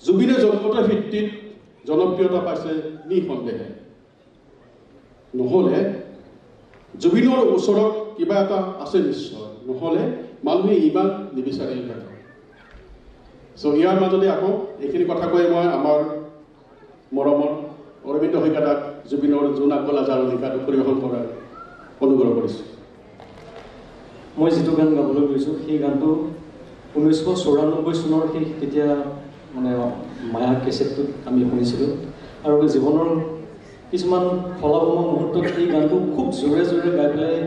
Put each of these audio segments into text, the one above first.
জুবিনে জন্মগত ভিত্তিত জনপ্ৰিয়তা পাইছে নিঃসন্দেহে নহ'লে জুবিনৰ ওচৰত কিবা এটা আছে নিশ্চয় নহ'লে মানুহে ইমান নিবিচাৰিলে চ' ইয়াৰ মাজতে আকৌ এইখিনি কথা কৈ মই আমাৰ মৰমৰ অৰবিন্দ শইকীয়াক জুবিনৰ জোনাক গলা জালনিকাটো পৰিৱেশন কৰাৰ অনুগ্ৰহ কৰিছোঁ মই যিটো গান গাবলৈ গৈছোঁ সেই গানটো 1994 চনৰ সেই তেতিয়া মানে মায়া কেছেটটোত আমি শুনিছিলোঁ আৰু জীৱনৰ কিছুমান ফলাফলময় মুহূৰ্তত এই গানটো খুব জোৰে জোৰে গাই পেলাই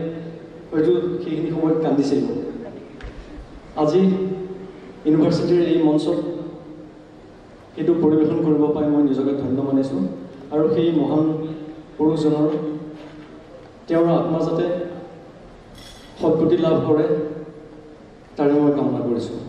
হয়তো সেইখিনি সময়ত কান্দিছিলোঁ আজি ইউনিভাৰ্চিটিৰ এই মঞ্চত সেইটো পৰিৱেশন কৰিব পাই মই নিজকে ধন্য মানিছোঁ আৰু সেই মহান পুৰুষজনৰ তেওঁৰ আত্মা যাতে সদ্গতি লাভ কৰে তাৰে মই কামনা কৰিছোঁ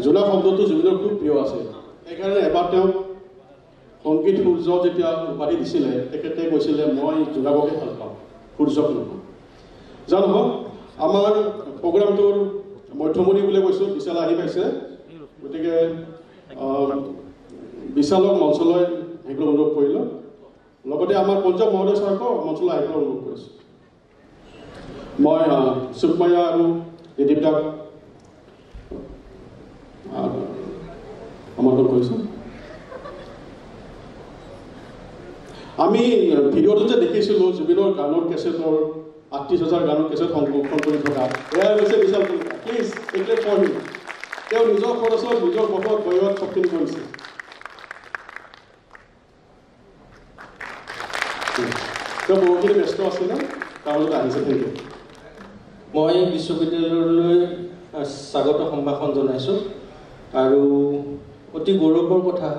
জোনা শব্দটো জুবিনৰ খুব প্ৰিয় আছিল সেইকাৰণে এবাৰ তেওঁক সংগীত সূৰ্য যেতিয়া উপাধি দিছিলে তেখেতে কৈছিলে মই জোনাবকে ভাল পাওঁ সূৰ্যক নহয় যা নহওক আমাৰ প্ৰগ্ৰামটোৰ মধ্যমণি বুলি কৈছোঁ বিশাল আহি পাইছে গতিকে বিশালক মঞ্চলৈ আহিবলৈ অনুৰোধ কৰিলোঁ লগতে আমাৰ পঞ্জাৱ মহোদয় ছাৰকো মঞ্চলৈ আহিবলৈ অনুৰোধ কৰিছোঁ মই সুকমায়া আৰু দিদীপদাক আমন্ত্ৰণ কৰিছোঁ আমি ভিডিঅ'টো যে দেখিছিলোঁ জুবিনৰ গানৰ কেছেটৰ ৩৮,০০০ গানৰ কেছেট সংৰক্ষণ কৰি থকা এয়াই হৈছে বিশাল কলিতা প্লিজ এক্লেপ ফৰ হিম তেওঁ নিজৰ খৰচত নিজৰ বহত বয়ত চবখিনি কৰিছে তেওঁ বহুখিনি ব্যস্ত আছিলে তাৰ মাজত আহিছে থেংক ইউ মই বিশ্ববিদ্যালয়লৈ স্বাগত সম্ভাষণ জনাইছোঁ আৰু অতি গৌৰৱৰ কথা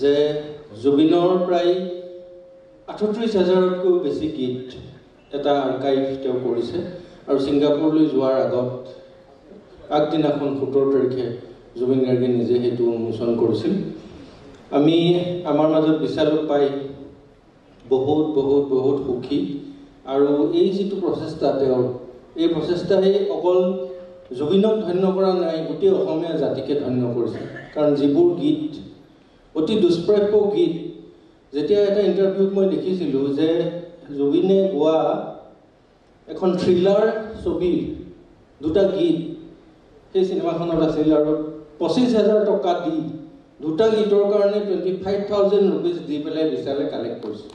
যে জুবিনৰ প্ৰায় ৩৮,০০০তকৈও বেছি গীত এটা আৰ্কাইভ তেওঁ কৰিছে আৰু ছিংগাপুৰলৈ যোৱাৰ আগত আগদিনাখন ১৭ তাৰিখে জুবিন গাৰ্গে নিজে সেইটো উন্মোচন কৰিছিল আমি আমাৰ মাজত বিশালক পাই বহুত বহুত বহুত সুখী আৰু এই যিটো প্ৰচেষ্টা তেওঁৰ এই প্ৰচেষ্টাই অকল জুবিনক ধন্য কৰা নাই গোটেই অসমীয়া জাতিকে ধন্য কৰিছে কাৰণ যিবোৰ গীত অতি দুষ্প্ৰাপ্য গীত যেতিয়া এটা ইণ্টাৰভিউত মই দেখিছিলোঁ যে জুবিনে গোৱা এখন থ্ৰিলাৰ ছবিৰ দুটা গীত সেই চিনেমাখনত আছিল আৰু ২৫,০০০ টকা দি দুটা গীতৰ কাৰণে 25,000 ৰুপিজ দি পেলাই বিশালে কালেক্ট কৰিছিল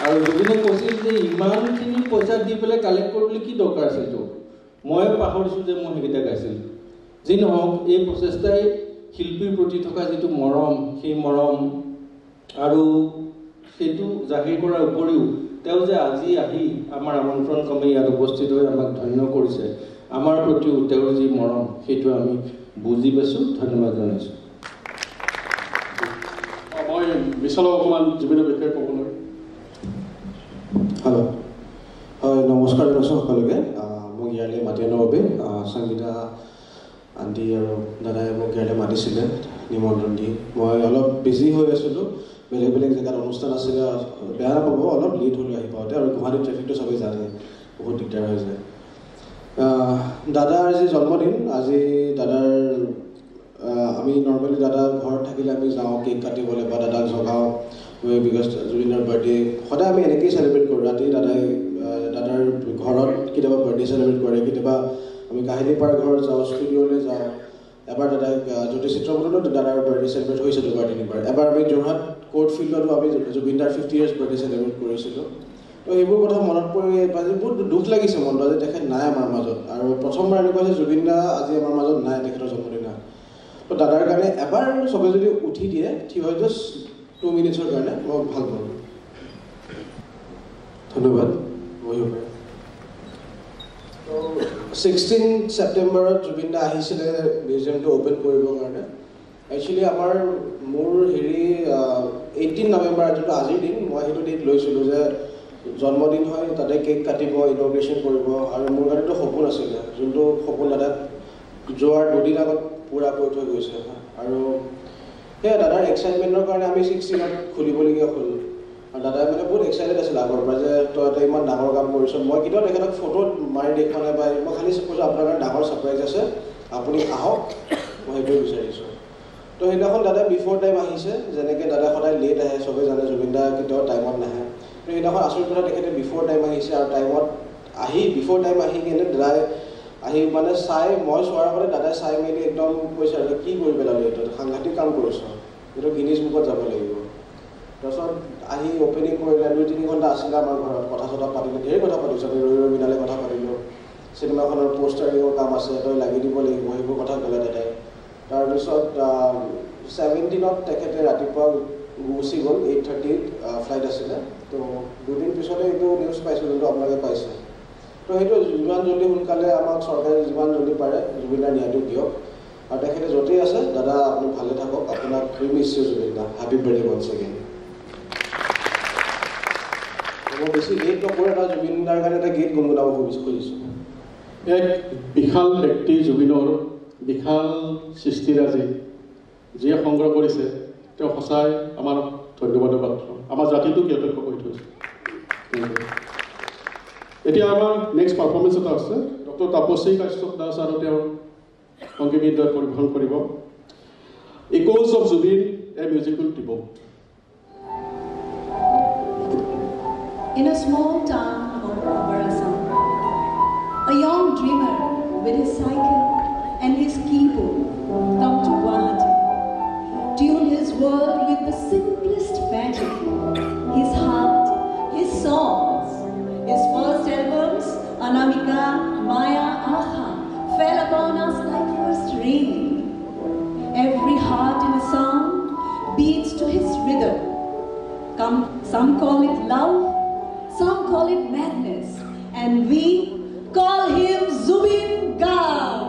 আৰু জুবিনে কৈছিল যে ইমানখিনি পইচা দি পেলাই কালেক্ট কৰিবলৈ কি দৰকাৰ আছিল তোৰ মই পাহৰিছোঁ যে মই সেইকেইটা গাইছিলোঁ যি নহওক এই প্ৰচেষ্টাই শিল্পীৰ প্ৰতি থকা যিটো মৰম সেই মৰম আৰু সেইটো জাহিৰ কৰাৰ উপৰিও তেওঁ যে আজি আহি আমাৰ আমন্ত্ৰণ ক্ৰমে ইয়াত উপস্থিত হৈ আমাক ধন্য কৰিছে আমাৰ প্ৰতিও তেওঁৰ যি মৰম সেইটো আমি বুজি পাইছোঁ ধন্যবাদ জনাইছোঁ মই বিশালক অকণমান জুবিনৰ বিষয়ে ক'বলৈ হেল্ল' হয় নমস্কাৰ জনাইছোঁ সকলোকে মোক ইয়ালৈ মাতি অনাৰ বাবে সংগীতা আণ্টি আৰু দাদাই মোক ইয়ালৈ মাতিছিলে নিমন্ত্ৰণ দি মই অলপ বিজি হৈ আছিলোঁ বেলেগ বেলেগ জেগাত অনুষ্ঠান আছিলে বেয়া নাপাব অলপ লেট হ'লোঁ আহি পাওঁতে আৰু গুৱাহাটীৰ ট্ৰেফিকটো চবেই জানে বহুত দিগদাৰ হৈ যায় দাদাৰ আজি জন্মদিন আজি দাদাৰ আমি নৰ্মেলি দাদাৰ ঘৰত থাকিলে আমি যাওঁ কেক কাটিবলৈ বা দাদাক জগাওঁ বিকজ জুবিনৰ বাৰ্থডে সদায় আমি এনেকৈয়ে চেলিব্ৰেট কৰোঁ ৰাতি দাদাৰ ঘৰত কেতিয়াবা বাৰ্থডে চেলিব্ৰেট কৰে কেতিয়াবা আমি কাহিলীপাৰ ঘৰত যাওঁ ষ্টুডিঅ'লৈ যাওঁ এবাৰ দাদাই জ্যোতি চিত্ৰপটতো দাদাৰ বাৰ্থডে চেলিব্ৰেট হৈছিল দুবাৰ তিনিবাৰ এবাৰ আমি যোৰহাট কোৰ্ট ফিল্ডতো আমি জুবিনদাৰ 50 years বাৰ্থডে চেলিব্ৰেট কৰিছিলোঁ তো এইবোৰ কথা মনত পৰি আজি বহুত দুখ লাগিছে মনটো যে তেখেত নাই আমাৰ মাজত আৰু প্ৰথমবাৰ এনেকুৱা যে জুবিন দা আজি আমাৰ মাজত নাই তেখেতৰ জন্মদিনা তো দাদাৰ কাৰণে এবাৰ চবে যদি উঠি দিয়ে ঠিক হয় জাষ্ট 2 মিনিটছৰ কাৰণে মই ভাল পাওঁ ধন্যবাদ বহিব পাৰে 16 ছেপ্টেম্বৰত জুবিন দা আহিছিলে মিউজিয়ামটো অ'পেন কৰিবৰ কাৰণে একচুৱেলি আমাৰ মোৰ হেৰি 18 নৱেম্বৰ যোনটো আজিৰ দিন মই সেইটো ডেট লৈছিলোঁ যে জন্মদিন হয় তাতে কেক কাটিব ইনগ্ৰেশ্যন কৰিব আৰু মোৰ কাৰণেতো সপোন আছিলে যোনটো সপোন দাদাক যোৱাৰ দুদিন আগত পূৰা কৰি থৈ গৈছে আৰু সেয়া দাদাৰ এক্সাইটমেণ্টৰ কাৰণে আমি 16ত খুলিবলগীয়া হ'ল আৰু দাদাই মানে বহুত এক্সাইটেড আছিল আগৰ পৰা যে তই এটা ইমান ডাঙৰ কাম কৰিছ মই কেতিয়াও তেখেতক ফটোত মাৰি দেখুৱা নাই বা মই খালি কৈছোঁ আপোনাৰ কাৰণে ডাঙৰ ছাৰপ্ৰাইজ আছে আপুনি আহক মই সেইটোৱে বিচাৰিছোঁ তো সেইদিনাখন দাদা বিফ'ৰ টাইম আহিছে যেনেকৈ দাদা সদায় লেট আহে চবেই জানে জুবিন দা কেতিয়াও টাইমত নাহে তো সেইদিনাখন আচৰিত কথা তেখেতে বিফ'ৰ টাইম আহিছে আৰু টাইমত আহি বিফ'ৰ টাইম আহি কিনে দাদাই আহি মানে চাই মই চোৱাৰ আগতে দাদাই চাই মেলি একদম কৈছে আৰু কি কৰি পেলালি এইটো সাংঘাতিক কাম কৰিছ এইটো গিনিজ বুকত যাব লাগিব তাৰপিছত আহি অ'পেনিং কৰিলে 2-3 ঘণ্টা আছিলে আমাৰ ঘৰত কথা চথা পাতিলোঁ ধেৰ কথা পাতিছোঁ আমি ৰৈ মিনালে কথা পাতিলোঁ চিনেমাখনৰ পোষ্টাৰিঙৰ কাম আছে তই লাগি দিব লাগিব সেইবোৰ কথা ক'লে দাদাই তাৰপিছত 17ত তেখেতে ৰাতিপুৱা গুচি গ'ল 8:30 ফ্লাইট আছিলে তো দুদিন পিছতে এইটো নিউজ পাইছোঁ যোনটো আপোনালোকে পাইছে তো সেইটো যিমান জলদি সোনকালে আমাক চৰকাৰে যিমান জলদি পাৰে জুবিনদাৰ ন্যায়টো দিয়ক আৰু তেখেতে য'তেই আছে দাদা আপুনি ভালে থাকক আপোনাক মিছ ইউ জুবিন দা হেপী বাৰ্থডে ওৱান্স এগেইন মই বেছি লেট নকৰোঁ এটা জুবিনদাৰ কাৰণে এটা গীত গুণগুণাব খুজিছোঁ এক বিশাল ব্যক্তি জুবিনৰ বিশাল সৃষ্টিৰাজি যিয়ে সংগ্ৰহ কৰিছে তেওঁ সঁচাই আমাৰ ধন্যবাদৰ পাত্ৰ আমাৰ জাতিটো কৃতজ্ঞ কৰি থৈছে এতিয়া আমাৰ নেক্সট পাৰফৰ্মেঞ্চ এটা আছে ডক্টৰ তাপসী কাশ্যপ দাস আৰু তেওঁৰ সংগীতদ্বয় পৰিৱেশন কৰিব Echoes of Zubin, a musical tribute. In a small town of Barasam, a young dreamer with his cycle and his keyboard come to Guwahati, tune his world with the simplest magic, his heart, his songs. His first albums, Anamika, Maya, Aha, fell upon us like first rain. Every heart in a song beats to his rhythm. Some call it love, some call it madness, and we call him Zubin Garg.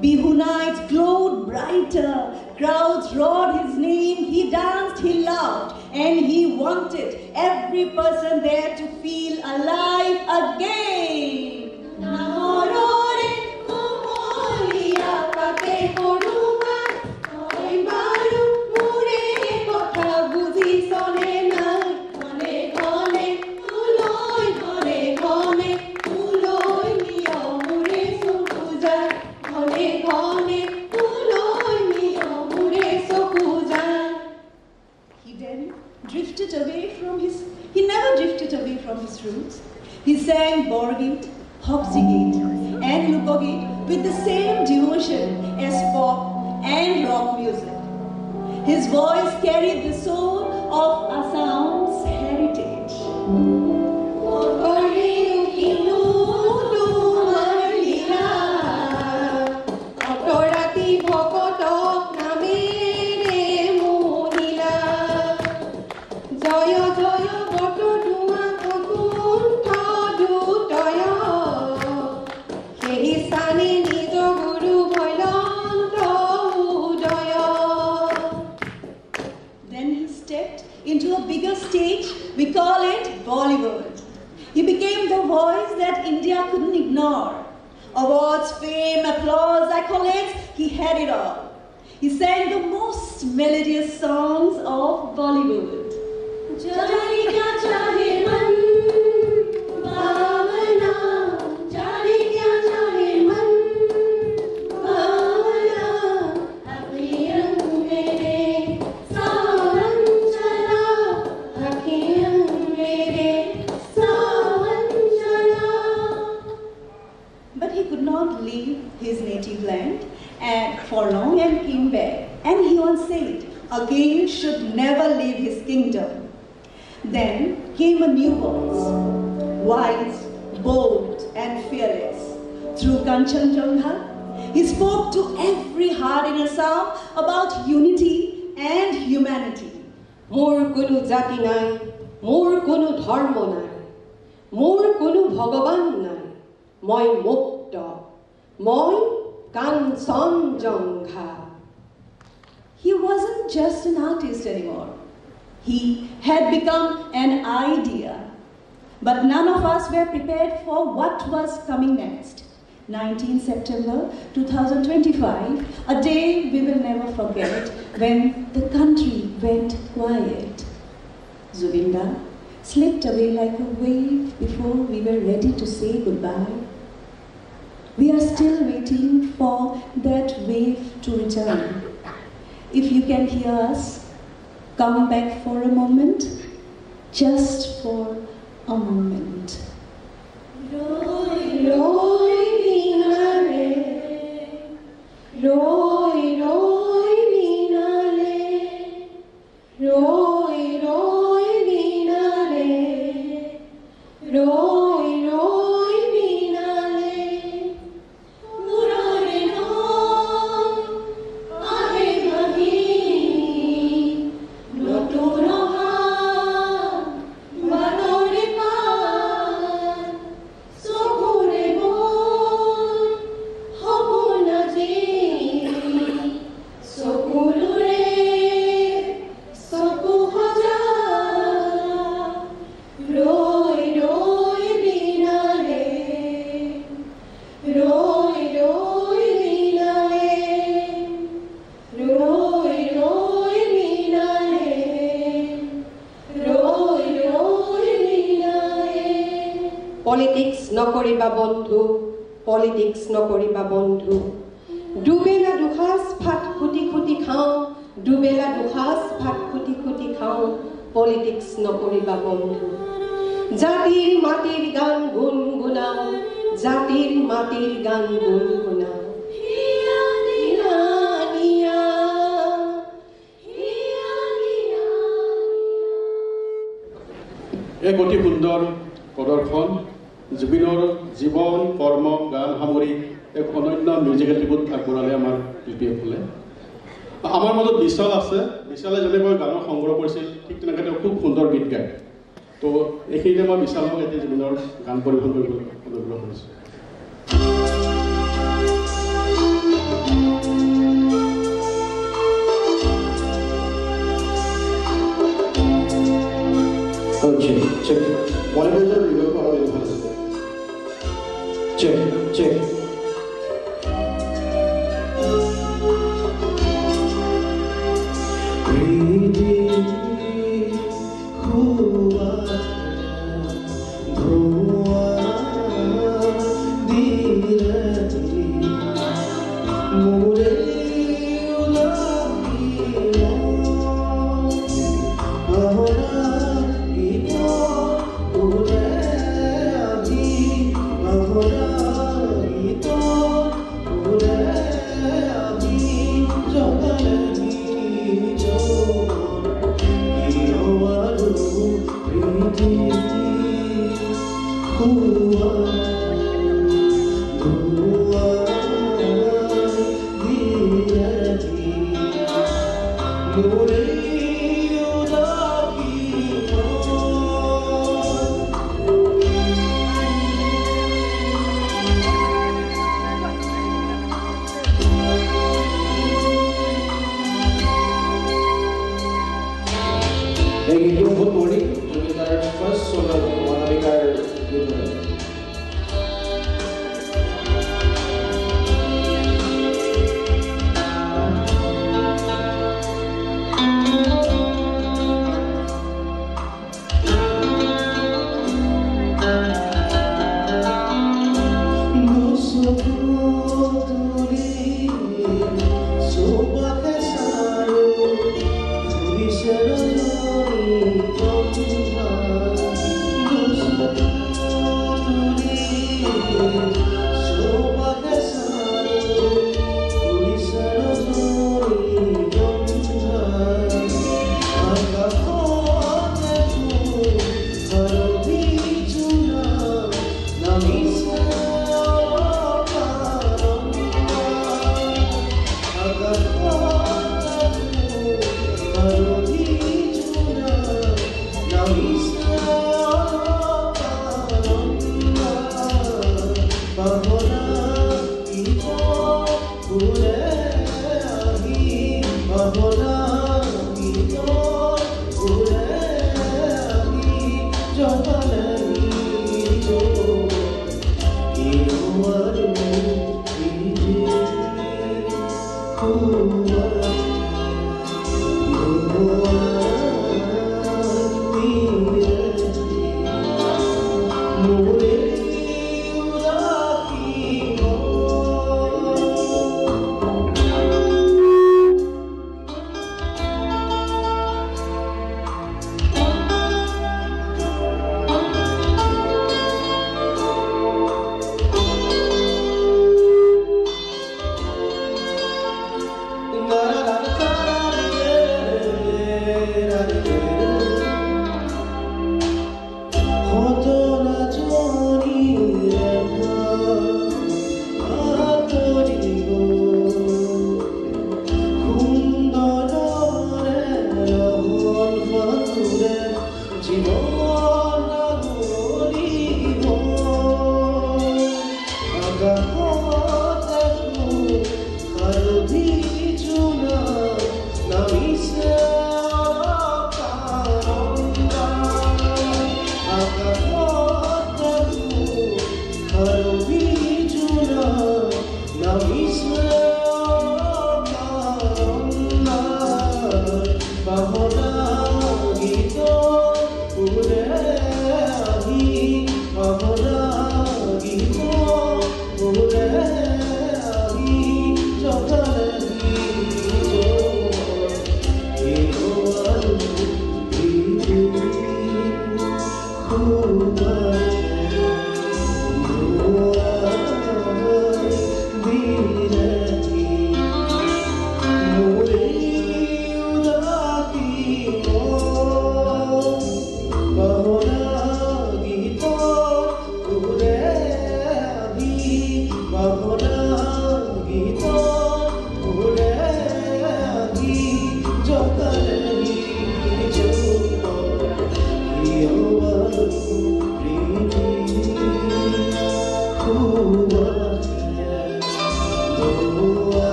Bihu nights glowed brighter, crowds roared his name, he danced, he loved, and he wanted every person there to feel alive again. Sone drifted away from he never drifted away from his roots. He sang Borgit, Hopsigate, and Lukogit with the same devotion as pop and rock music. His voice carried the soul of Assam's heritage. Into a bigger stage, we call it Bollywood. He became the voice that India couldn't ignore. Awards, fame, applause, accolades, he had it all. He sang the most melodious songs of Bollywood. For long and came back, and he once said, a king should never leave his kingdom. Then came a new voice, wise, bold, and fearless. Through Kanchanjunga, he spoke to every heart in Assam about unity and humanity. Mor kono jati nai, mor kono dharma nai, mor kono bhagavan nai, moi mukta, moi Kanchanjunga. He wasn't just an artist anymore. He had become an idea. But none of us were prepared for what was coming next. 19 September 2025, a day we will never forget, when the country went quiet. Zubinda slipped away like a wave before we were ready to say goodbye. We are still waiting for that wave to return. If you can hear us, come back for a moment, just for a moment. Roi, roi, vinale, roi, roi, vinale, roi, roi, vinale, roi, roi, vinale. Politics nokoriba bondhu, politics nokoriba bondhu. Dubela duhas phat khuti khuti khao, dubela duhas phat khuti khuti khao, politics nokoriba bondhu. Jatir matir gan gun gunao, jatir matir gan gun gunao. এক অতি সুন্দৰ প্ৰদৰ্শন জুবিনৰ জীৱন কৰ্ম গান সামৰি এক অনন্য মিউজিকেল ট্ৰিবিউট আগবঢ়ালে আমাৰ PPF-এ। আমাৰ মাজত বিশাল আছে, বিশালে যেনেকৈ গানৰ সংগ্ৰহ কৰিছিল ঠিক তেনেকৈ তেওঁ খুব সুন্দৰ গীত গায়। তো এইখিনিতে মই বিশালক এতিয়া জুবিনৰ গান পৰিৱেশন কৰিবলৈ অনুগ্ৰহ কৰিছোঁ। Check. Monitor review for our influence. Check. Good morning. This is our first solo Monavikar video.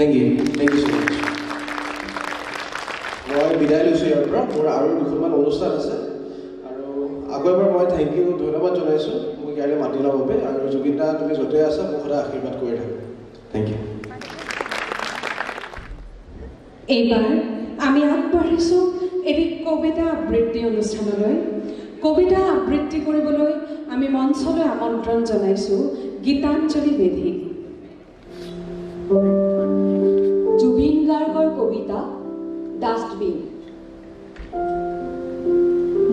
Thank you. Thank you so much. মই বিদায় লৈছোঁ ইয়াৰ পৰা। মোৰ আৰু দুখনমান অনুষ্ঠান আছে আৰু আকৌ এবাৰ মই থেংক ইউ ধন্যবাদ জনাইছোঁ মোক ইয়ালৈ মাতি লোৱাৰ বাবে। আৰু জুবিন দা তুমি য'তে আছা মোক সদায় আশীৰ্বাদ কৰি থাকা। Thank you. এইবাৰ আমি আগবাঢ়িছোঁ এটি কবিতা আবৃত্তি অনুষ্ঠানলৈ। কবিতা আবৃত্তি কৰিবলৈ আমি মঞ্চলৈ আমন্ত্ৰণ জনাইছোঁ গীতাঞ্জলি বেদীক। জুবিন গাৰ্গৰ কবিতা ডাষ্টবিন।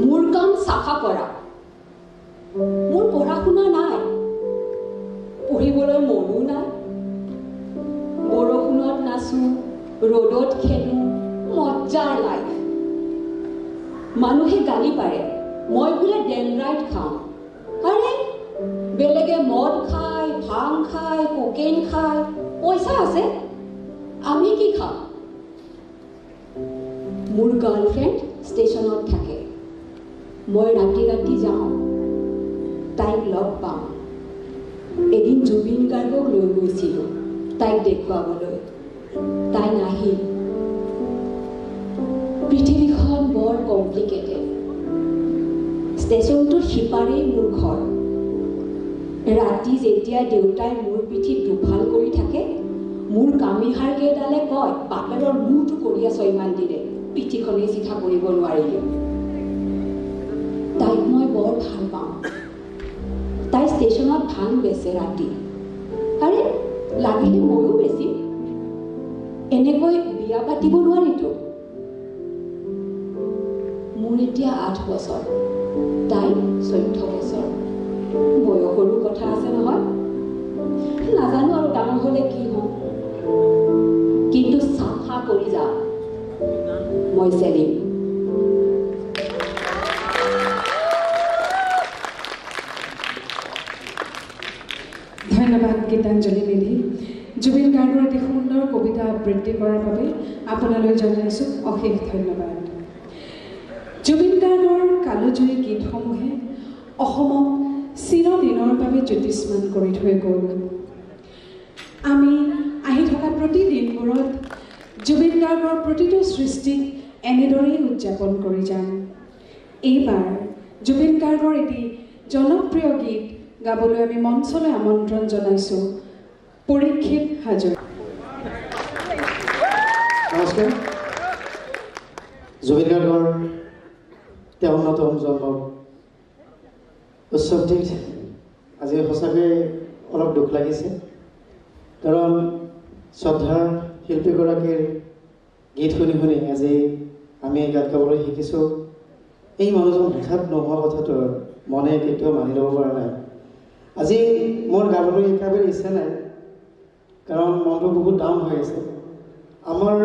মোৰ আশা কৰা মোৰ পঢ়া শুনা নাই পঢ়িবলৈ মনো নাই বৰষুণত নাচো ৰ'দত খেলো মজাৰ লাইফ মানুহে গালি পাৰে মই বোলে ডেনড্ৰাইট খাওঁ আৰে বেলেগে মদ খায় ভাং খায় কোকেইন খায় পইচা আছে আমি কি খাওঁ মোৰ গাৰ্লফ্ৰেণ্ড ষ্টেচনত থাকে মই ৰাতি ৰাতি যাওঁ তাইক লগ পাওঁ এদিন জুবিন গাৰ্গক লৈ গৈছিলোঁ তাইক দেখুৱাবলৈ তাই নাহিল পৃথিৱীখন বৰ কমপ্লিকেটেড ষ্টেচনটোৰ সিপাৰেই মোৰ ঘৰ ৰাতি যেতিয়া দেউতাই মোৰ পিঠিত দুফাল কৰি থাকে মোৰ কামিহাৰ কেইডালে কয় বাপেৰৰ মূৰটো কৰি আছ ইমান দিনে পিঠিখনেই চিঠা কৰিব নোৱাৰিলে তাইক মই বৰ ভাল পাওঁ তাই ষ্টেচনত ধান বেচে ৰাতি আৰে লাগিলে ময়ো বেছিম এনেকৈ বিয়া পাতিব নোৱাৰিতো মোৰ এতিয়া 8 বছৰ তাই 14 বছৰ বয়সৰো কথা আছে নহয় নাজানো আৰু ডাঙৰ হ'লে কি হ'ম কিন্তু চাফা কৰি যাম মই চেলিম ধন্যবাদ গীতাঞ্জলি নিধি জুবিন গাৰ্গৰ এটি সুন্দৰ কবিতা আবৃত্তি কৰাৰ বাবে আপোনালৈ জনাইছোঁ অশেষ ধন্যবাদ জুবিন গাৰ্গৰ কালজয়ী গীতসমূহে অসমক চিৰদিনৰ বাবে জ্যোতিষ্মান কৰি থৈ গ'ল আমি আহি থকা প্ৰতিদিনবোৰত জুবিন গাৰ্গৰ প্ৰতিটো সৃষ্টিক এনেদৰেই উদযাপন কৰি যাম এইবাৰ জুবিন গাৰ্গৰ এটি জনপ্ৰিয় গীত গাবলৈ আমি মঞ্চলৈ আমন্ত্ৰণ জনাইছোঁ পৰীক্ষিত হাজৰিকা নমস্কাৰ জুবিন গাৰ্গৰ 53তম জন্মৰ উৎসৱটিত আজি সঁচাকৈ অলপ দুখ লাগিছে কাৰণ শ্ৰদ্ধা শিল্পীগৰাকীৰ গীত শুনি শুনি আজি আমি গান গাবলৈ শিকিছোঁ এই মানুহজন হঠাৎ নোহোৱা কথাটো মনে কেতিয়াও মানি ল'ব পৰা নাই আজি মোৰ গাবলৈ একেবাৰে ইচ্ছা নাই কাৰণ মনটো বহুত ডাউন হৈ আছে আমাৰ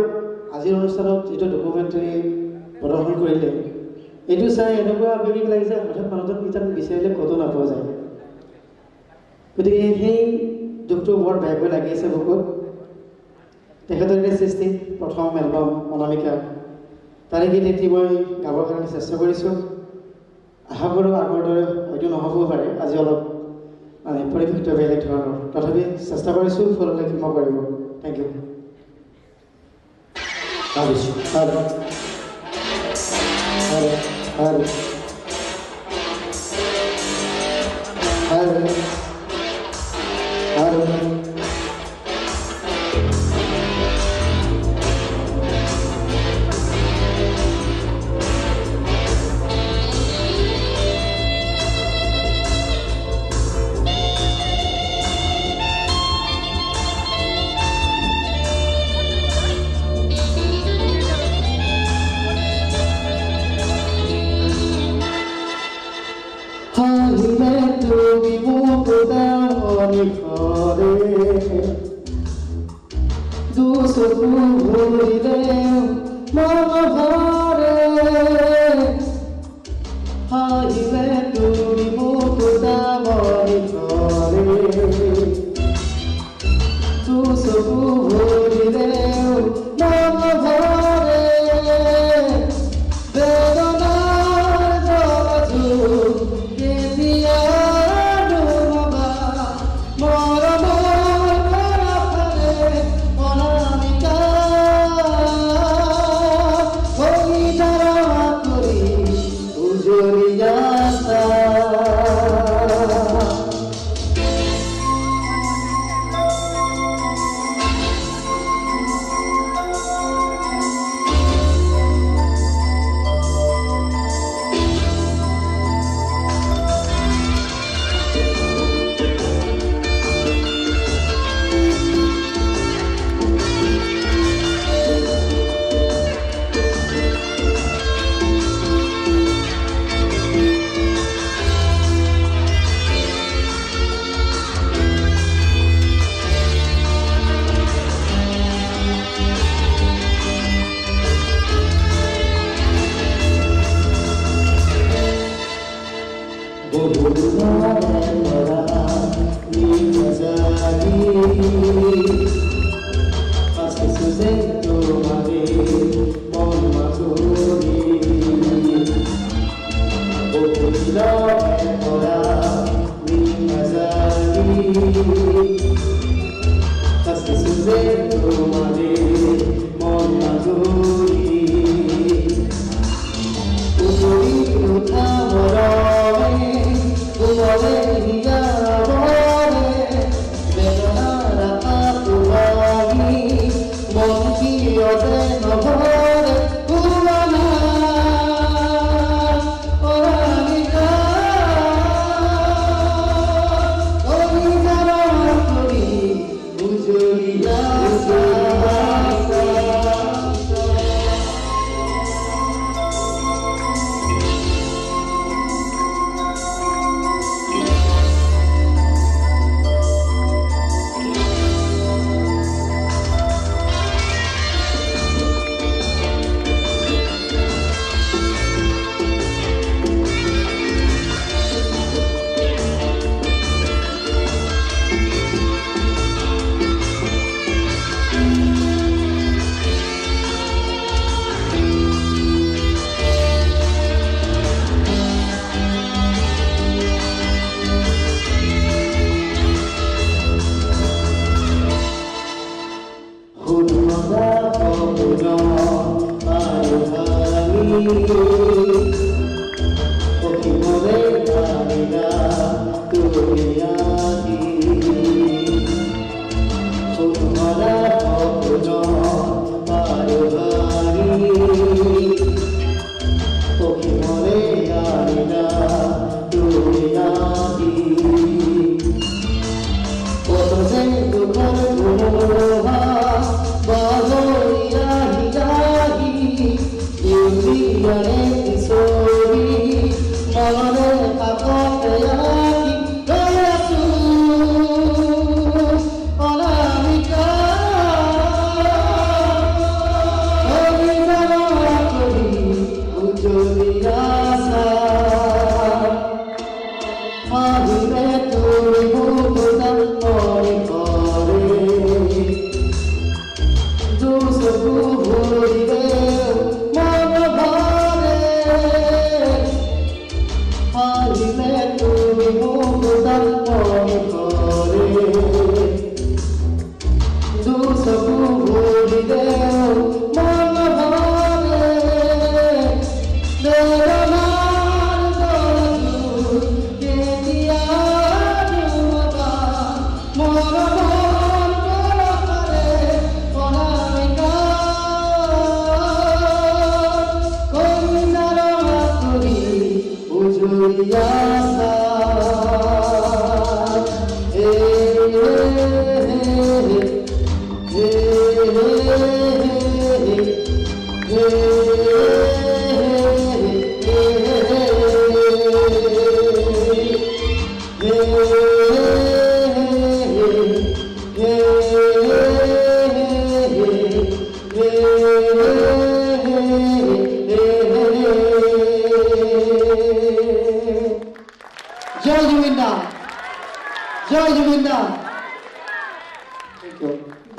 আজিৰ অনুষ্ঠানত যিটো ডকুমেণ্টাৰী প্ৰদৰ্শন কৰিলে এইটো চাই এনেকুৱা আবেগিক লাগিছে হঠাৎ মানুহজন ইতাত বিচাৰিলে ক'তো নাপোৱা যায় গতিকে সেই দুখটো বৰ বেয়াকৈ লাগি আছে বুকুত তেখেতৰ সৃষ্টি প্ৰথম এলবাম অনামিকা তাৰে গীত এটি মই গাবৰ কাৰণে চেষ্টা কৰিছোঁ আশা কৰোঁ আগৰ দৰে হয়তো নহ'বও পাৰে আজি অলপ মানে পৰিৱেশটো বেলেগ ধৰণৰ তথাপি চেষ্টা কৰিছোঁ ফললৈ ক্ষমা কৰিব থেংক ইউ ভাবিছোঁ Oh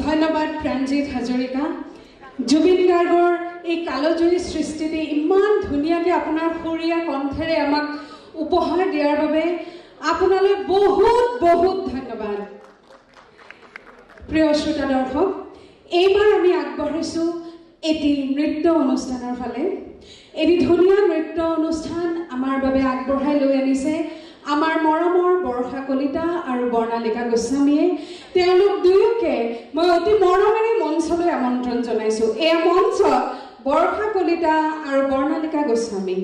ধন্যবাদ প্ৰাণজিৎ হাজৰিকা। জুবিন গাৰ্গৰ এই কালজয়ী সৃষ্টিটি ইমান ধুনীয়াকৈ আপোনাৰ সুৰীয়া কণ্ঠেৰে আমাক উপহাৰ দিয়াৰ বাবে আপোনালৈ বহুত বহুত ধন্যবাদ। প্ৰিয় শ্ৰোতা দৰ্শক, এইবাৰ আমি আগবাঢ়িছোঁ এটি নৃত্য অনুষ্ঠানৰ ফালে। এটি ধুনীয়া নৃত্য অনুষ্ঠান আমাৰ বাবে আগবঢ়াই লৈ আনিছে আমাৰ মৰমৰ বৰ্ষা কলিতা আৰু বৰ্ণালিকা গোস্বামীয়ে। তেওঁলোক দুয়োকে মই অতি মৰমেৰে মঞ্চলৈ আমন্ত্ৰণ জনাইছোঁ। এই মঞ্চত বৰ্ষা কলিতা আৰু বৰ্ণালিকা গোস্বামী।